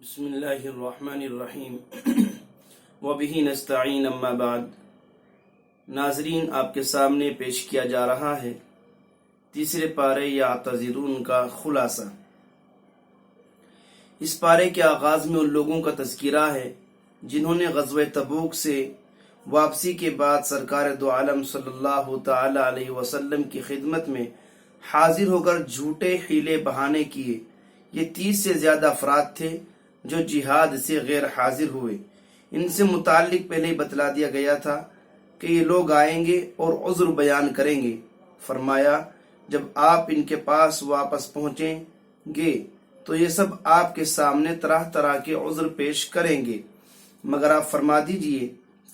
بسم اللہ الرحمن الرحیم وبہ نستعین اما بعد۔ ناظرین، آپ کے سامنے پیش کیا جا رہا ہے تیسرے پارے یعتذرون کا خلاصہ۔ اس پارے کے آغاز میں ان لوگوں کا تذکرہ ہے جنہوں نے غزوہ تبوک سے واپسی کے بعد سرکار دو عالم صلی اللہ تعالی علیہ وسلم کی خدمت میں حاضر ہو کر جھوٹے حیلے بہانے کیے۔ یہ 30 سے زیادہ افراد تھے جو جہاد سے غیر حاضر ہوئے۔ ان سے متعلق پہلے ہی بتلا دیا گیا تھا کہ یہ لوگ آئیں گے اور عذر بیان کریں گے۔ فرمایا، جب آپ ان کے پاس واپس پہنچیں گے تو یہ سب آپ کے سامنے طرح طرح کے عذر پیش کریں گے، مگر آپ فرما دیجئے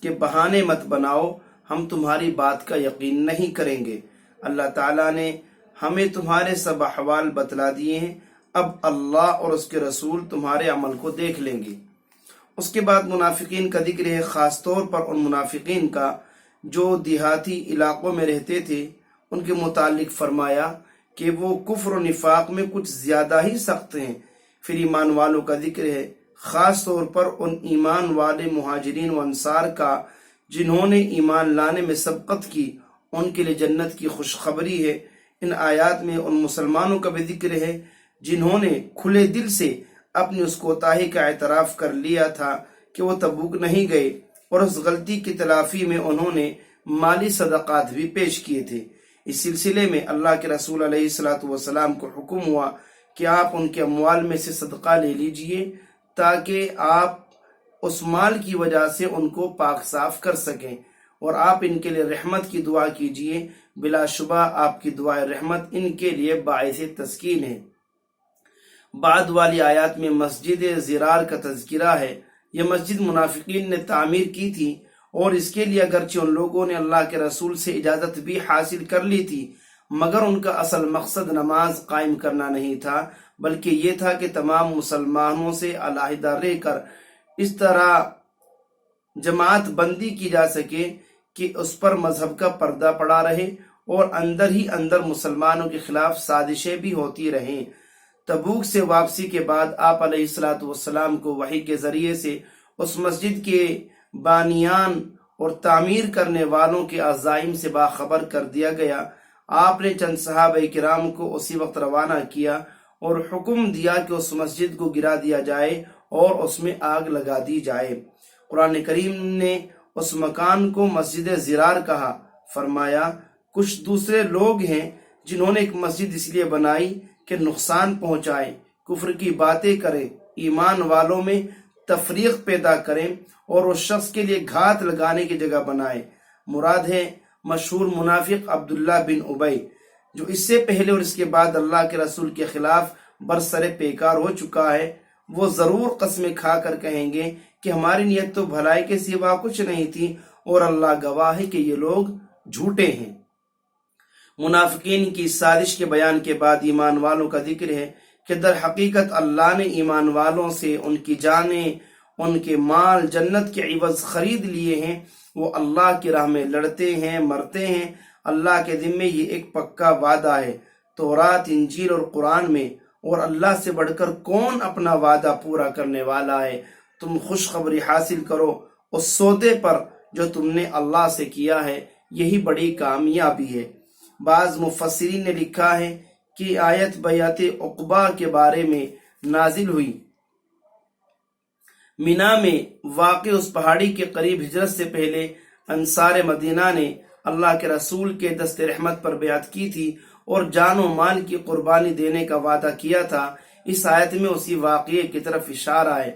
کہ بہانے مت بناؤ، ہم تمہاری بات کا یقین نہیں کریں گے۔ اللہ تعالیٰ نے ہمیں تمہارے سب احوال بتلا دیے ہیں، اب اللہ اور اس کے رسول تمہارے عمل کو دیکھ لیں گے۔ اس کے بعد منافقین کا ذکر ہے، خاص طور پر ان منافقین کا جو دیہاتی علاقوں میں رہتے تھے۔ ان کے متعلق فرمایا کہ وہ کفر و نفاق میں کچھ زیادہ ہی سخت ہیں۔ پھر ایمان والوں کا ذکر ہے، خاص طور پر ان ایمان والے مہاجرین و انصار کا جنہوں نے ایمان لانے میں سبقت کی، ان کے لیے جنت کی خوشخبری ہے۔ ان آیات میں ان مسلمانوں کا بھی ذکر ہے جنہوں نے کھلے دل سے اپنی اس کوتاہی کا اعتراف کر لیا تھا کہ وہ تبوک نہیں گئے، اور اس غلطی کی تلافی میں انہوں نے مالی صدقات بھی پیش کیے تھے۔ اس سلسلے میں اللہ کے رسول علیہ السلام کو حکم ہوا کہ آپ ان کے اموال میں سے صدقہ لے لیجئے تاکہ آپ اس مال کی وجہ سے ان کو پاک صاف کر سکیں، اور آپ ان کے لیے رحمت کی دعا کیجئے، بلا شبہ آپ کی دعائے رحمت ان کے لیے باعث تسکین ہے۔ بعد والی آیات میں مسجد زرار کا تذکرہ ہے۔ یہ مسجد منافقین نے تعمیر کی تھی، اور اس کے لیے اگرچہ ان لوگوں نے اللہ کے رسول سے اجازت بھی حاصل کر لی تھی، مگر ان کا اصل مقصد نماز قائم کرنا نہیں تھا، بلکہ یہ تھا کہ تمام مسلمانوں سے علیحدہ رہ کر اس طرح جماعت بندی کی جا سکے کہ اس پر مذہب کا پردہ پڑا رہے اور اندر ہی اندر مسلمانوں کے خلاف سازشیں بھی ہوتی رہیں۔ تبوک سے واپسی کے بعد آپ علیہ السلام کو وحی کے ذریعے سے اس مسجد کے بانیان اور تعمیر کرنے والوں کے عزائم سے باخبر کر دیا گیا۔ آپ نے چند صحابہ کرام کو اسی وقت روانہ کیا اور حکم دیا کہ اس مسجد کو گرا دیا جائے اور اس میں آگ لگا دی جائے۔ قرآن کریم نے اس مکان کو مسجد زرار کہا۔ فرمایا، کچھ دوسرے لوگ ہیں جنہوں نے ایک مسجد اس لیے بنائی کہ نقصان پہنچائیں، کفر کی باتیں کریں، ایمان والوں میں تفریق پیدا کریں اور اس شخص کے لیے گھات لگانے کی جگہ بنائیں۔ مراد ہے مشہور منافق عبداللہ بن ابی، جو اس سے پہلے اور اس کے بعد اللہ کے رسول کے خلاف برسر پیکار ہو چکا ہے۔ وہ ضرور قسمیں کھا کر کہیں گے کہ ہماری نیت تو بھلائی کے سوا کچھ نہیں تھی، اور اللہ گواہ ہے کہ یہ لوگ جھوٹے ہیں۔ منافقین کی سازش کے بیان کے بعد ایمان والوں کا ذکر ہے کہ در حقیقت اللہ نے ایمان والوں سے ان کی جانیں، ان کے مال جنت کے عوض خرید لیے ہیں۔ وہ اللہ کی راہ میں لڑتے ہیں، مرتے ہیں۔ اللہ کے ذمے یہ ایک پکا وعدہ ہے تورات، انجیل اور قرآن میں، اور اللہ سے بڑھ کر کون اپنا وعدہ پورا کرنے والا ہے۔ تم خوشخبری حاصل کرو اس سودے پر جو تم نے اللہ سے کیا ہے، یہی بڑی کامیابی ہے۔ بعض مفسرین نے لکھا ہے کہ آیت بیعت عقبہ کے بارے میں نازل ہوئی۔ مینا میں واقع اس پہاڑی کے قریب ہجرت سے پہلے انصار مدینہ نے اللہ کے رسول کے دست رحمت پر بیعت کی تھی اور جان و مال کی قربانی دینے کا وعدہ کیا تھا۔ اس آیت میں اسی واقعے کی طرف اشارہ ہے۔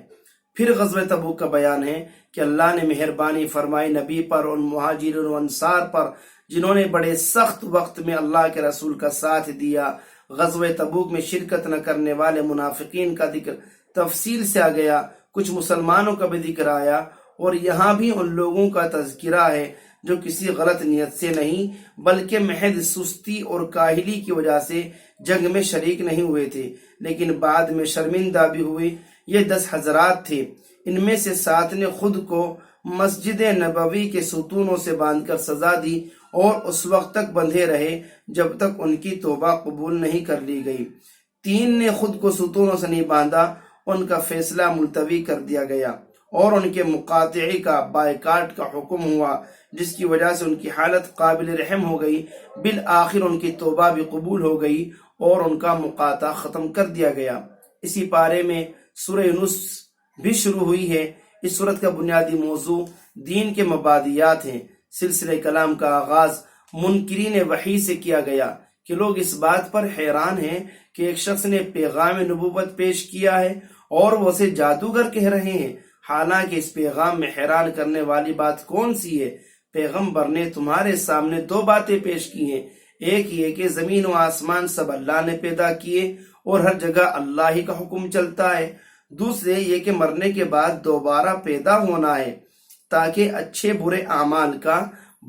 پھر غزوہ تبوک کا بیان ہے کہ اللہ نے مہربانی فرمائی نبی پر، ان مہاجرین و انصار پر جنہوں نے بڑے سخت وقت میں اللہ کے رسول کا ساتھ دیا۔ غزوہ تبوک میں شرکت نہ کرنے والے منافقین کا ذکر تفصیل سے آ گیا، کچھ مسلمانوں کا بھی ذکر آیا، اور یہاں بھی ان لوگوں کا تذکرہ ہے جو کسی غلط نیت سے نہیں بلکہ محض سستی اور کاہلی کی وجہ سے جنگ میں شریک نہیں ہوئے تھے، لیکن بعد میں شرمندہ بھی ہوئے۔ یہ 10 حضرات تھے۔ ان میں سے 7 نے خود کو مسجد نبوی کے ستونوں سے باندھ کر سزا دی اور اس وقت تک بندھے رہے جب تک ان کی توبہ قبول نہیں کر لی گئی۔ 3 نے خود کو ستونوں سے نہیں باندھا ان کا فیصلہ ملتوی کر دیا گیا اور ان کے مقاطعے کا بائیکاٹ کا حکم ہوا، جس کی وجہ سے ان کی حالت قابل رحم ہو گئی۔ بالآخر ان کی توبہ بھی قبول ہو گئی اور ان کا مقاطعہ ختم کر دیا گیا۔ اسی پارے میں سورہ یونس بھی شروع ہوئی ہے۔ اس سورت کا بنیادی موضوع دین کے مبادیات ہیں۔ سلسلہ کلام کا آغاز منکرین وحی سے کیا گیا کہ لوگ اس بات پر حیران ہیں کہ ایک شخص نے پیغام نبوت پیش کیا ہے اور وہ اسے جادوگر کہہ رہے ہیں، حالانکہ اس پیغام میں حیران کرنے والی بات کون سی ہے؟ پیغمبر نے تمہارے سامنے دو باتیں پیش کی ہیں، ایک یہ کہ زمین و آسمان سب اللہ نے پیدا کیے اور ہر جگہ اللہ ہی کا حکم چلتا ہے، دوسرے یہ کہ مرنے کے بعد دوبارہ پیدا ہونا ہے تاکہ اچھے برے اعمال کا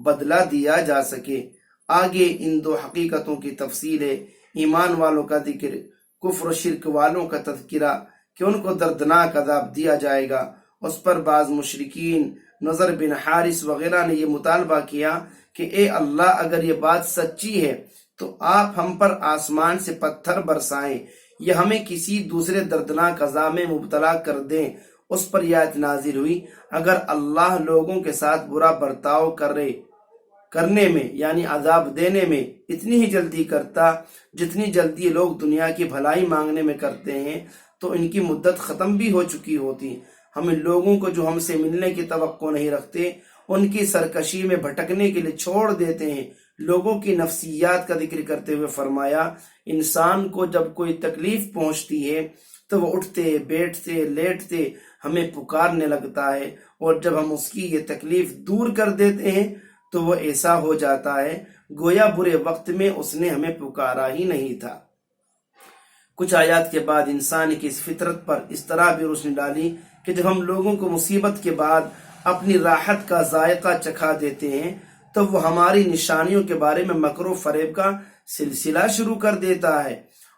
بدلہ دیا جا سکے۔ آگے ان دو حقیقتوں کی تفصیل ہے، ایمان والوں کا ذکر، کفر و شرک والوں کا تذکرہ کہ ان کو دردناک عذاب دیا جائے گا۔ اس پر بعض مشرکین نضر بن حارث وغیرہ نے یہ مطالبہ کیا کہ اے اللہ، اگر یہ بات سچی ہے تو آپ ہم پر آسمان سے پتھر برسائیں یا ہمیں کسی دوسرے دردناک عذاب میں مبتلا کر دیں۔ اس پر یہ آیت نازل ہوئی، اگر اللہ لوگوں کے ساتھ برا برتاؤ کرنے میں یعنی عذاب دینے میں اتنی ہی جلدی کرتا جتنی جلدی لوگ دنیا کی بھلائی مانگنے میں کرتے ہیں تو ان کی مدت ختم بھی ہو چکی ہوتی۔ ہم ان لوگوں کو جو ہم سے ملنے کی توقع نہیں رکھتے ان کی سرکشی میں بھٹکنے کے لیے چھوڑ دیتے ہیں۔ لوگوں کی نفسیات کا ذکر کرتے ہوئے فرمایا، انسان کو جب کوئی تکلیف پہنچتی ہے تو وہ اٹھتے بیٹھتے لیٹتے ہمیں پکارنے لگتا ہے، اور جب ہم اس کی یہ تکلیف دور کر دیتے ہیں تو وہ ایسا ہو جاتا ہے گویا برے وقت میں اس نے ہمیں پکارا ہی نہیں تھا۔ کچھ آیات کے بعد انسان کی اس فطرت پر اس طرح بھی روشنی ڈالی کہ جب ہم لوگوں کو مصیبت کے بعد اپنی راحت کا ذائقہ چکھا دیتے ہیں تو وہ ہماری نشانیوں کے بارے میں مکر و فریب کا سلسلہ شروع کر دیتا ہے،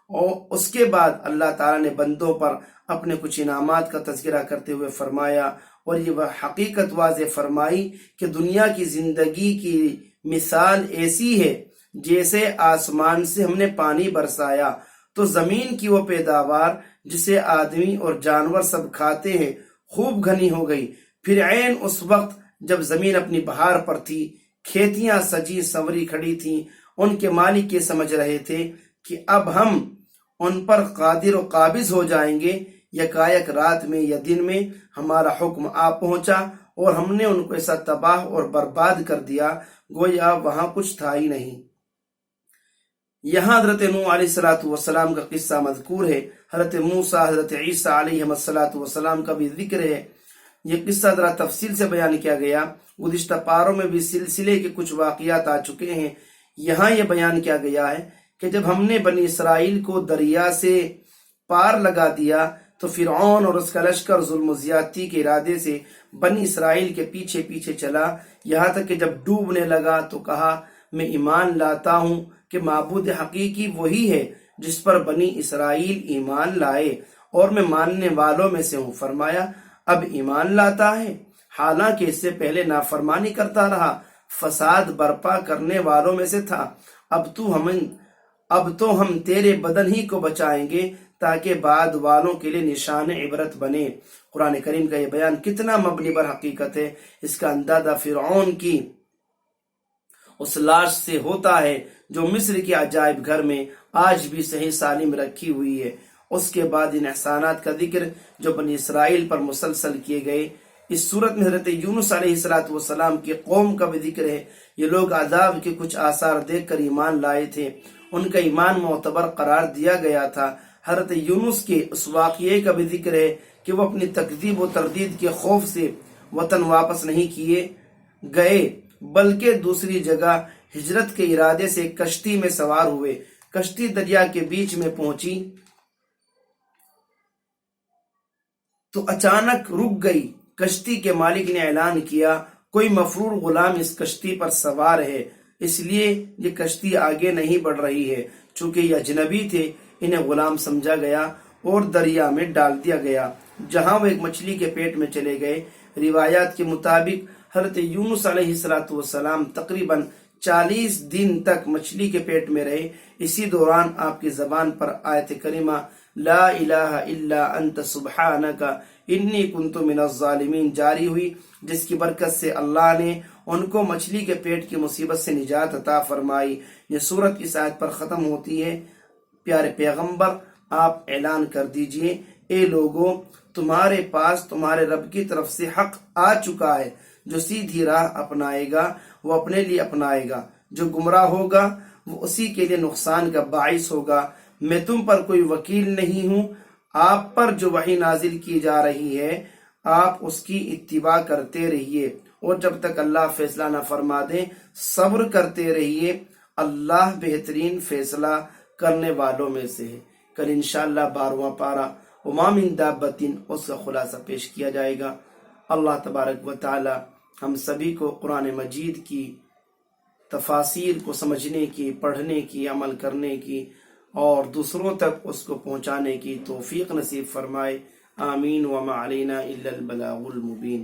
اور اس کے بعد اللہ تعالیٰ نے بندوں پر اپنے کچھ انعامات کا تذکرہ کرتے ہوئے فرمایا اور یہ وہ حقیقت واضح فرمائی کہ دنیا کی زندگی کی مثال ایسی ہے جیسے آسمان سے ہم نے پانی برسایا تو زمین کی وہ پیداوار جسے آدمی اور جانور سب کھاتے ہیں خوب گھنی ہو گئی۔ پھر عین اس وقت جب زمین اپنی بہار پر تھی، کھیتیاں سجی سنوری کھڑی تھیں، ان کے مالک یہ سمجھ رہے تھے کہ اب ہم ان پر قادر و قابض ہو جائیں گے، یکایک رات میں یا دن میں ہمارا حکم آ پہنچا اور ہم نے ان کو ایسا تباہ اور برباد کر دیا گویا وہاں کچھ تھا ہی نہیں۔ یہاں حضرت نوح علیہ السلام کا قصہ مذکور ہے، حضرت موسیٰ، حضرت عیسیٰ علیہ السلام کا بھی ذکر ہے۔ یہ قصہ ذرا تفصیل سے بیان کیا گیا، گزشتہ پاروں میں بھی سلسلے کے کچھ واقعات آ چکے ہیں۔ یہاں یہ بیان کیا گیا ہے کہ جب ہم نے بنی اسرائیل کو دریا سے پار لگا دیا تو فرعون اور اس کا لشکر ظلم و زیادتی کے ارادے سے بنی اسرائیل کے پیچھے پیچھے چلا، یہاں تک کہ جب ڈوبنے لگا تو کہا، میں ایمان لاتا ہوں کہ معبود حقیقی وہی ہے جس پر بنی اسرائیل ایمان لائے، اور میں ماننے والوں میں سے ہوں۔ فرمایا، اب ایمان لاتا ہے، حالانکہ اس سے پہلے نافرمانی کرتا رہا، فساد برپا کرنے والوں میں سے تھا۔ اب تو ہم تیرے بدن ہی کو بچائیں گے تاکہ بعد والوں کے لیے نشان عبرت بنے۔ قرآن کریم کا یہ بیان کتنا مبنی بر حقیقت ہے، اس کا اندازہ فرعون کی اس لاش سے ہوتا ہے جو مصر کے عجائب گھر میں آج بھی صحیح سالم رکھی ہوئی ہے۔ اس کے بعد ان احسانات کا ذکر جو بنی اسرائیل پر مسلسل کیے گئے۔ اس صورت میں حضرت یونس علیہ السلام کی قوم کا بھی ذکر ہے۔ یہ لوگ عذاب کے کچھ آثار دیکھ کر ایمان لائے تھے، ان کا ایمان معتبر قرار دیا گیا تھا۔ حضرت یونس کے اس واقعے کا بھی ذکر ہے کہ وہ اپنی تکذیب و تردید کے خوف سے وطن واپس نہیں کیے گئے، بلکہ دوسری جگہ ہجرت کے ارادے سے کشتی میں سوار ہوئے۔ کشتی دریا کے بیچ میں پہنچی تو اچانک رک گئی۔ کشتی کے مالک نے اعلان کیا، کوئی مفرور غلام اس کشتی پر سوار ہے، اس لیے یہ کشتی آگے نہیں بڑھ رہی ہے۔ چونکہ یہ اجنبی تھے، انہیں غلام سمجھا گیا اور دریا میں ڈال دیا گیا، جہاں وہ ایک مچھلی کے پیٹ میں چلے گئے۔ روایات کے مطابق حضرت یونس علیہ السلام تقریباً 40 دن تک مچھلی کے پیٹ میں رہے۔ اسی دوران آپ کی زبان پر آیت کریمہ لا الہ الا انت سبحانک انی کنت من الظالمین جاری ہوئی، جس کی برکت سے اللہ نے ان کو مچھلی کے پیٹ کی مصیبت سے نجات عطا فرمائی۔ یہ سورت اس آیت پر ختم ہوتی ہے۔ پیارے پیغمبر، آپ اعلان کر دیجئے، اے لوگوں، تمہارے پاس تمہارے رب کی طرف سے حق آ چکا ہے۔ جو سیدھی راہ اپنائے گا وہ اپنے لیے اپنائے گا، جو گمراہ ہوگا وہ اسی کے لیے نقصان کا باعث ہوگا۔ میں تم پر کوئی وکیل نہیں ہوں، آپ پر جو وحی نازل کی جا رہی ہے آپ اس کی اتباع کرتے رہیے، اور جب تک اللہ فیصلہ نہ فرما دے صبر کرتے رہیے، اللہ بہترین فیصلہ کرنے والوں میں سے ہے۔ کل انشاءاللہ 12واں پارہ وما من دابۃ اس کا خلاصہ پیش کیا جائے گا۔ اللہ تبارک و تعالی ہم سبھی کو قرآن مجید کی تفاسیر کو سمجھنے کی، پڑھنے کی، عمل کرنے کی اور دوسروں تک اس کو پہنچانے کی توفیق نصیب فرمائے۔ آمین۔ وما علینا الا البلاغ المبین۔